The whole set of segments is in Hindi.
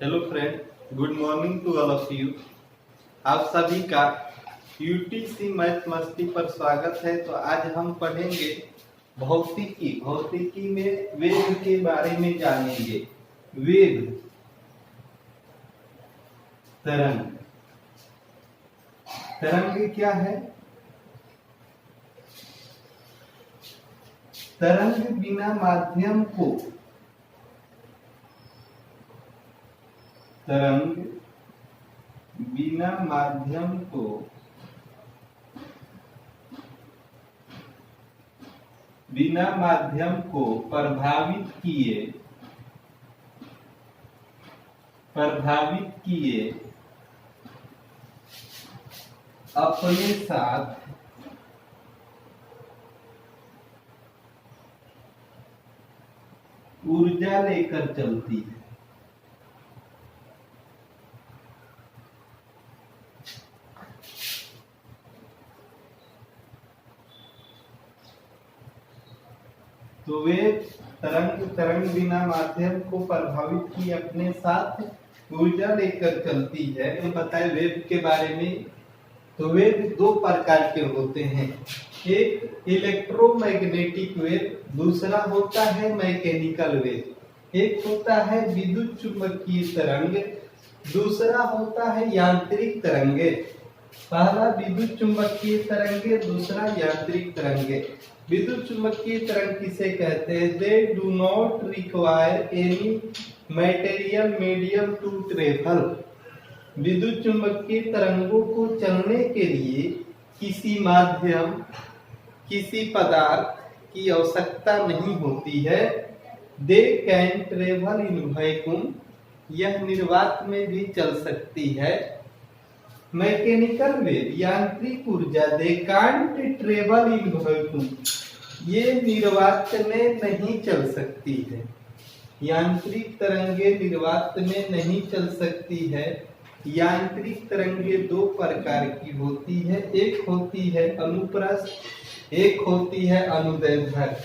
Hello friend, good morning to all of you. आप सभी का यूटीसी मैथ मस्ती पर स्वागत है। तो आज हम पढ़ेंगे भौतिकी में वेग के बारे में जानेंगे। वेग, तरंग। तरंग क्या है? तरंग बिना माध्यम को बिना माध्यम को प्रभावित किए अपने साथ ऊर्जा लेकर चलती है। तो वेग, तरंग बिना माध्यम को प्रभावित किए अपने साथ ऊर्जा लेकर चलती है। हम बताए वेग के बारे में। तो वेग दो प्रकार के होते हैं, एक इलेक्ट्रोमैग्नेटिक वेव, दूसरा होता है मैकेनिकल वेव। एक होता है विद्युत चुंबकीय तरंग, दूसरा होता है यांत्रिक तरंगे। पहला विद्युत चुंबकीय तरंगे, दूसरा यांत्रिक तरंगे। विद्युत चुंबकीय तरंग किसे कहते हैं? They do not require any material medium to travel. विद्युत चुंबकीय तरंगों को चलने के लिए किसी माध्यम, किसी पदार्थ की आवश्यकता नहीं होती है। They can travel in vacuum, यह निर्वात में भी चल सकती है। मैकेनिकल वेव, यांत्रिक ऊर्जा, they can't travel in vacuum, ये निर्वात में नहीं चल सकती है। यांत्रिक तरंगे निर्वात में नहीं चल सकती है। यांत्रिक तरंगे दो प्रकार की होती है, एक होती है अनुप्रस्थ, एक होती है अनुदैर्ध्य।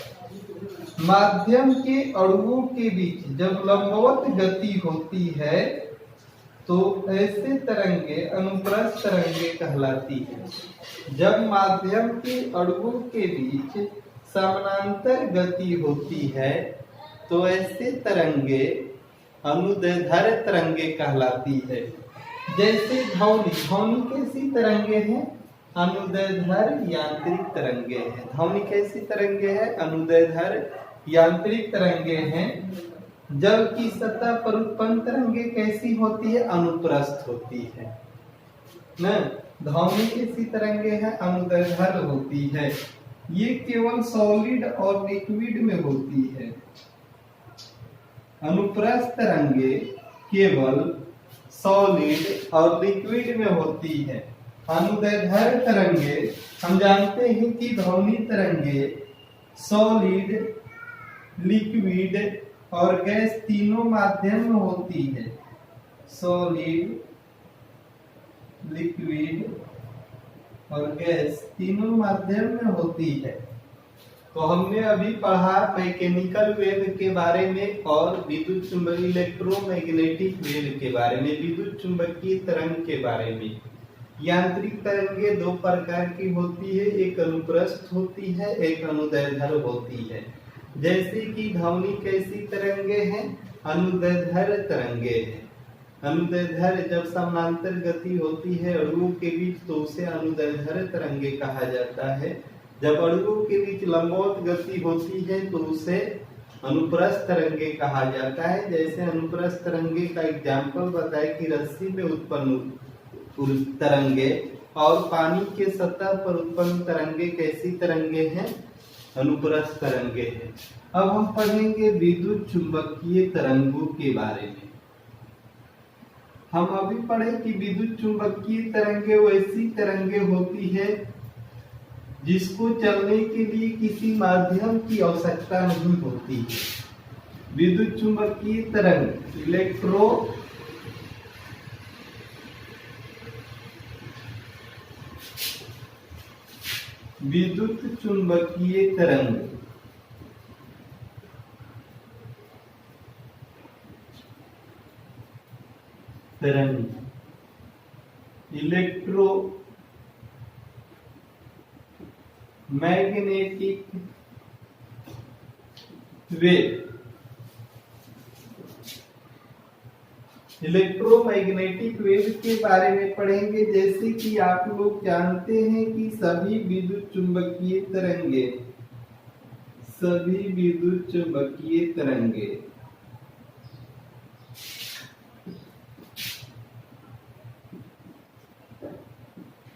माध्यम के अणुओं के बीच जब लंबवत गति होती है तो ऐसे तरंगे अनुप्रस्थ तरंगे कहलाती है। जब माध्यम के अणुओं के बीच समानांतर गति होती है तो ऐसे तरंगे अनुदैर्ध्य तरंगे कहलाती है। जैसे ध्वनि कैसी तरंगे हैं? अनुदैर्ध्य यांत्रिक तरंगे हैं। ध्वनि कैसी तरंगे हैं? अनुदैर्ध्य यांत्रिक तरंगे हैं। जल की सतह पर उत्पन्न तरंगे कैसी होती है? अनुप्रस्थ होती है न। ध्वनि कैसी तरंगे हैं? अनुदैर्ध्य होती है। ये केवल सॉलिड और लिक्विड में होती है। अनुप्रस्थ तरंगे केवल सॉलिड और लिक्विड में होती है। अनुदैर्ध्य तरंगे, हम जानते हैं कि ध्वनि तरंगे सॉलिड, लिक्विड और गैस तीनों माध्यम में होती है। सॉलिड, लिक्विड और गैस तीनों माध्यम में होती है। तो हमने अभी पढ़ा मैकेनिकल वेव के बारे में और विद्युत चुंबकीय इलेक्ट्रोमैग्नेटिक वेव के बारे में, विद्युत चुंबकीय तरंग के बारे में। यांत्रिक तरंगे दो प्रकार की होती है, एक अनुप्रस्थ होती है, एक अनुदैर्ध्य होती है। जैसे कि ध्वनि कैसी तरंगे हैं? अनुदैर्ध्य तरंगे हैं। अनुदैर्ध्य जब समानांतर गति होती है अणुओं के बीच तो उसे अनुदैर्ध्य तरंगे कहा जाता है। जब अणुओं के बीच लंबवत गति होती है तो उसे अनुप्रस्थ तरंगे कहा जाता है। जैसे अनुप्रस्थ तरंगे का एग्जाम्पल बताए कि रस्सी में उत्पन्न तरंगे और पानी के सतह पर उत्पन्न तरंगे कैसी तरंगे हैं? अनुप्रस्थ तरंगे हैं। अब हम पढ़ेंगे विद्युत चुंबकीय तरंगों के बारे में। हम अभी पढ़े कि विद्युत चुंबकीय तरंगे वैसी तरंगे होती है जिसको चलने के लिए किसी माध्यम की आवश्यकता नहीं होती है। विद्युत चुंबकीय तरंग, विद्युत चुंबकीय तरंग तरंग, electro magnetic wave. Electromagnetic wave के बारे में पढ़ेंगे। जैसे कि आप लोग जानते हैं कि सभी विद्युत चुंबकीय तरंगे,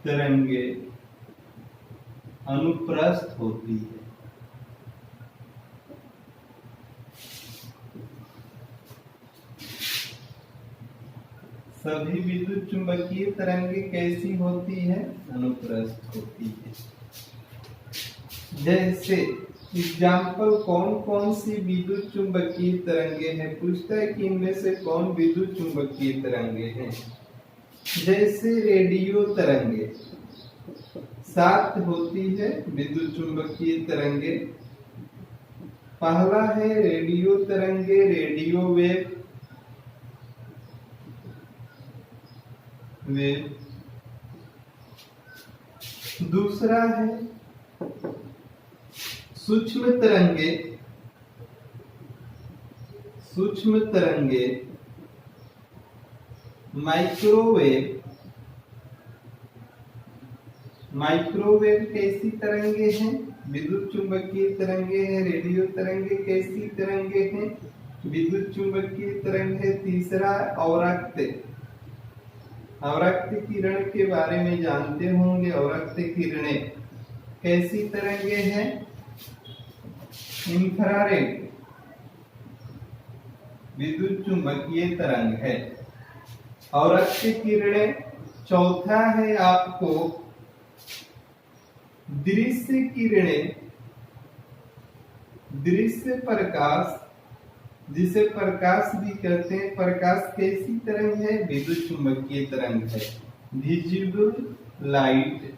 तरंगे अनुप्रस्थ होती है। सभी विद्युत चुंबकीय तरंगे कैसी होती है? अनुप्रस्थ होती है। जैसे एग्जाम्पल, कौन कौन सी विद्युत चुंबकीय तरंगे हैं? पूछता है कि इनमें से कौन विद्युत चुंबकीय तरंगे हैं। जैसे रेडियो तरंगे, 7 होती है विद्युत चुंबकीय तरंगे। पहला है रेडियो तरंगे, रेडियो वेव। दूसरा है सूक्ष्म तरंगे, माइक्रोवेव। माइक्रोवेव कैसी तरंगे हैं? विद्युत चुंबकीय तरंगे हैं। रेडियो तरंगे कैसी तरंगे हैं? विद्युत चुंबकीय तरंग है। तीसरा अवरक्त किरण के बारे में जानते होंगे। अवरक्त किरणें कैसी तरंगे हैं? इंफ्रारेड विद्युत चुंबकीय तरंग है। अवरक्त किरणें। चौथा है आपको दृश्य किरणें, दृश्य प्रकाश, जिसे प्रकाश भी कहते हैं। प्रकाश कैसी तरंग है? विद्युत चुंबकीय तरंग है। विजिबल लाइट,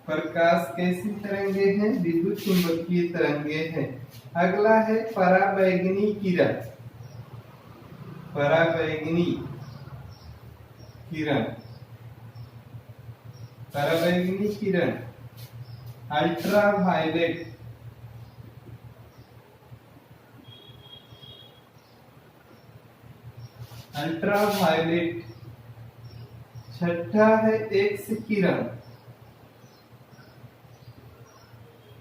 प्रकाश कैसी तरंगे हैं? विद्युत चुंबकीय तरंगे हैं। अगला है पराबैंगनी किरण। पराबैंगनी किरण, पराबैंगनी किरण, अल्ट्रावायलेट, अल्ट्रावायलेट। छठा है एक्स किरण,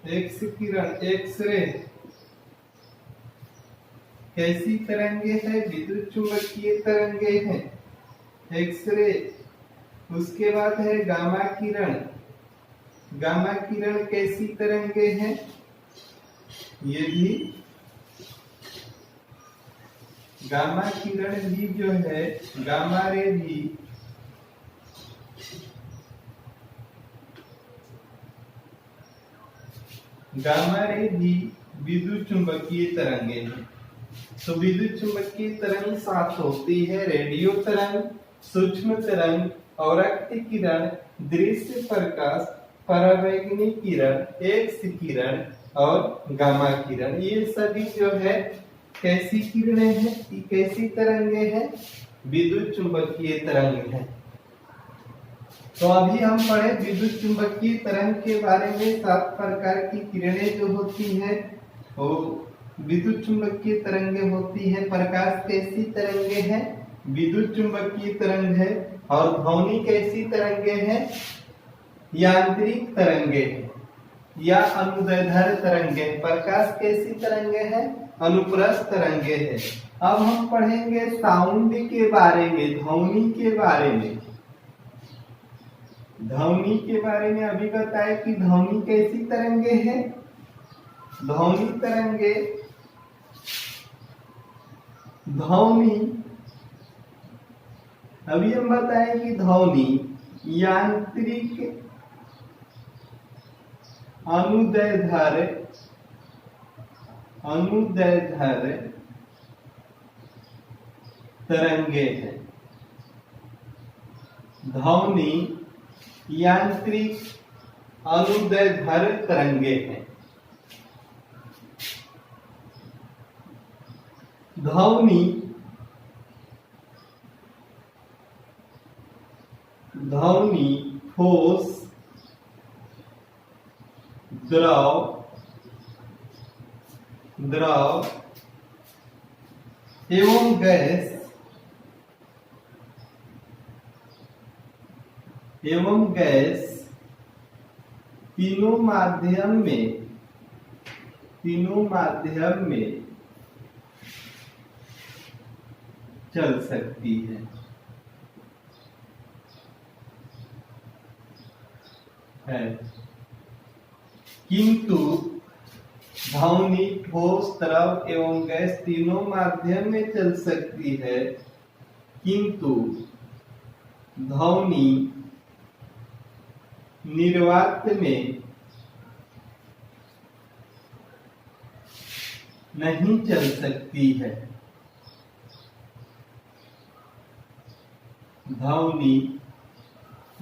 एक्स किरण, एक्सरे कैसी तरंगे हैं? विद्युत चुंबकीय तरंगे हैं। एक्सरे। उसके बाद है गामा किरण। गामा किरण कैसी तरंगे हैं? ये भी गामा किरण भी जो है, गामा रे भी विद्युत चुंबकीय तरंगे हैं। तो विद्युत चुंबकीय तरंग 7 होती है। रेडियो तरंग, सूक्ष्म तरंग, अवरक्त किरण, दृश्य प्रकाश, पराबैंगनी किरण, एक्स किरण और गामा किरण। ये सभी जो है कैसी किरणें हैं? कैसी तरंगे हैं? विद्युत चुंबकीय तरंग है। तो अभी हम पढ़े विद्युत चुंबकीय तरंग के बारे में। 7 प्रकार की किरणें जो होती हैं वो विद्युत चुंबकीय तरंगे होती है। प्रकाश कैसी तरंगे हैं? विद्युत चुंबकीय तरंग है। और ध्वनि कैसी तरंगे हैं? यांत्रिक तरंगे या अनुदैर्ध्य तरंगे। प्रकाश कैसी तरंगे हैं? अनुप्रस्थ तरंगे हैं। अब हम पढ़ेंगे साउंड के बारे में, ध्वनि के बारे में। ध्वनि के बारे में अभी बताए कि ध्वनि कैसी तरंगे हैं। ध्वनि तरंगे, ध्वनि अभी हम बताएं कि ध्वनि यांत्रिक अनुदैर्ध्य तरंगे हैं। ध्वनि यांत्रिक अनुदैर्ध्य तरंगे हैं। ध्वनि ठोस, द्रव एवं गैस तीनों माध्यम में चल सकती है। किंतु ध्वनि ठोस, द्रव एवं गैस तीनों माध्यम में चल सकती है, किंतु ध्वनि निर्वात में नहीं चल सकती है। ध्वनि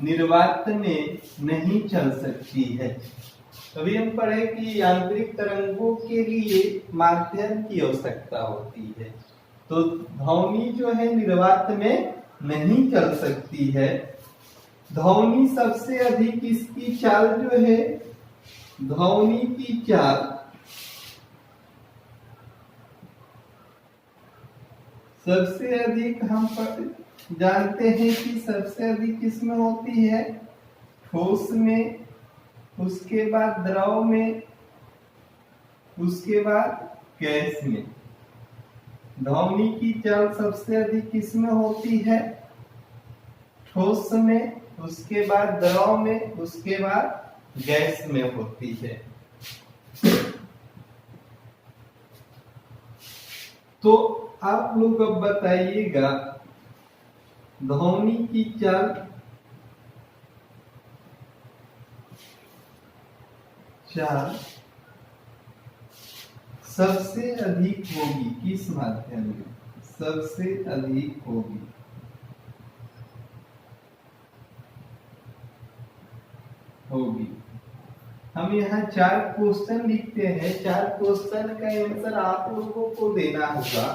निर्वात में नहीं चल सकती है। अभी हम पढ़े कि यांत्रिक तरंगों के लिए माध्यम की आवश्यकता होती है, तो ध्वनि जो है निर्वात में नहीं चल सकती है। ध्वनि सबसे अधिक इसकी चाल जो है, ध्वनि की चाल सबसे अधिक हम जानते हैं कि सबसे अधिक किसमें होती है, ठोस में, उसके बाद द्रव में, उसके बाद गैस में। ध्वनि की चाल सबसे अधिक किसमें होती है, ठोस में, उसके बाद द्रव में, उसके बाद गैस में होती है। तो आप लोग अब बताइएगा ध्वनि की चाल सबसे अधिक होगी किस माध्यम में, सबसे अधिक होगी। हम यहाँ 4 क्वेश्चन लिखते हैं, 4 क्वेश्चन का आंसर आप लोगों को देना होगा।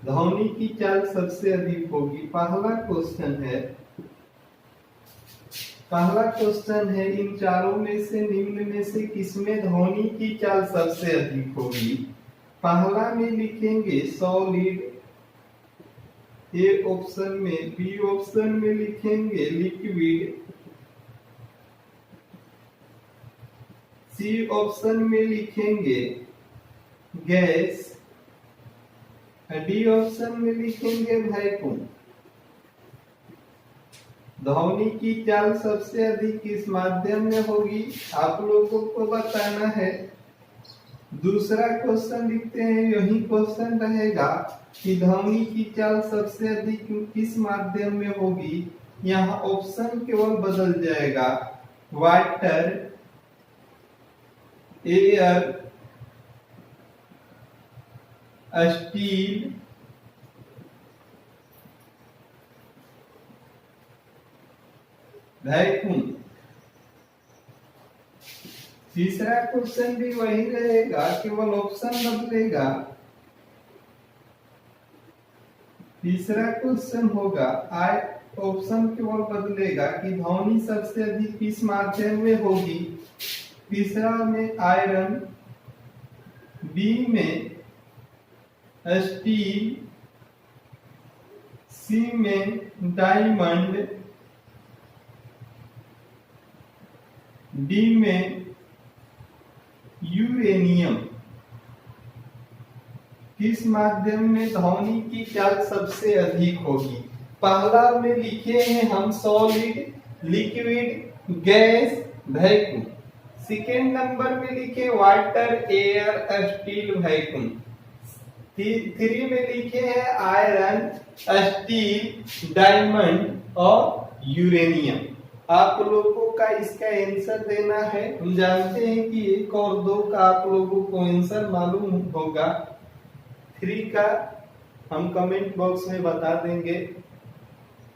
ध्वनि की चाल सबसे अधिक होगी। पहला क्वेश्चन है इन चारों में से निम्न में से किसमें ध्वनि की चाल सबसे अधिक होगी। पहला में लिखेंगे सॉलिड, ए ऑप्शन में, बी ऑप्शन में लिखेंगे लिक्विड, सी ऑप्शन में लिखेंगे गैस, डी ऑप्शन में लिखेंगे वैक्यूम। ध्वनि की चाल सबसे अधिक किस माध्यम में होगी, आप लोगों को बताना है। दूसरा क्वेश्चन लिखते हैं, यही क्वेश्चन रहेगा कि ध्वनि की चाल सबसे अधिक किस माध्यम में होगी। यहाँ ऑप्शन केवल बदल जाएगा, वाटर, एयर, स्टील, वैक्यूम। तीसरा क्वेश्चन भी वही रहेगा, केवल ऑप्शन बदलेगा। तीसरा क्वेश्चन होगा ऑप्शन केवल बदलेगा कि ध्वनि सबसे अधिक किस माध्यम में होगी। तीसरा में आयरन, बी में स्टील, सी में डायमंड, डी में यूरेनियम। किस माध्यम में ध्वनि की चाल सबसे अधिक होगी। पहला में लिखे हैं हम solid, liquid, gas, vacuum. Second number में लिखे वाटर, एयर, स्टील, वैक्यूम। 3 में लिखे हैं आयरन, स्टील, डायमंड और यूरेनियम। आप लोगों का इसका आंसर देना है। हम जानते हैं कि 1 और 2 का आप लोगों को आंसर मालूम होगा। 3 का हम कमेंट बॉक्स में बता देंगे,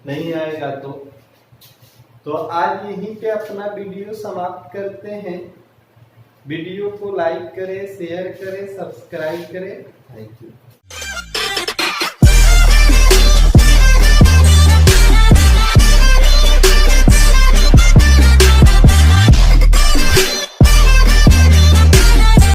नहीं आएगा तो आज यहीं पे अपना वीडियो समाप्त करते हैं। वीडियो को लाइक करें, शेयर करें, सब्सक्राइब करें। Thank you.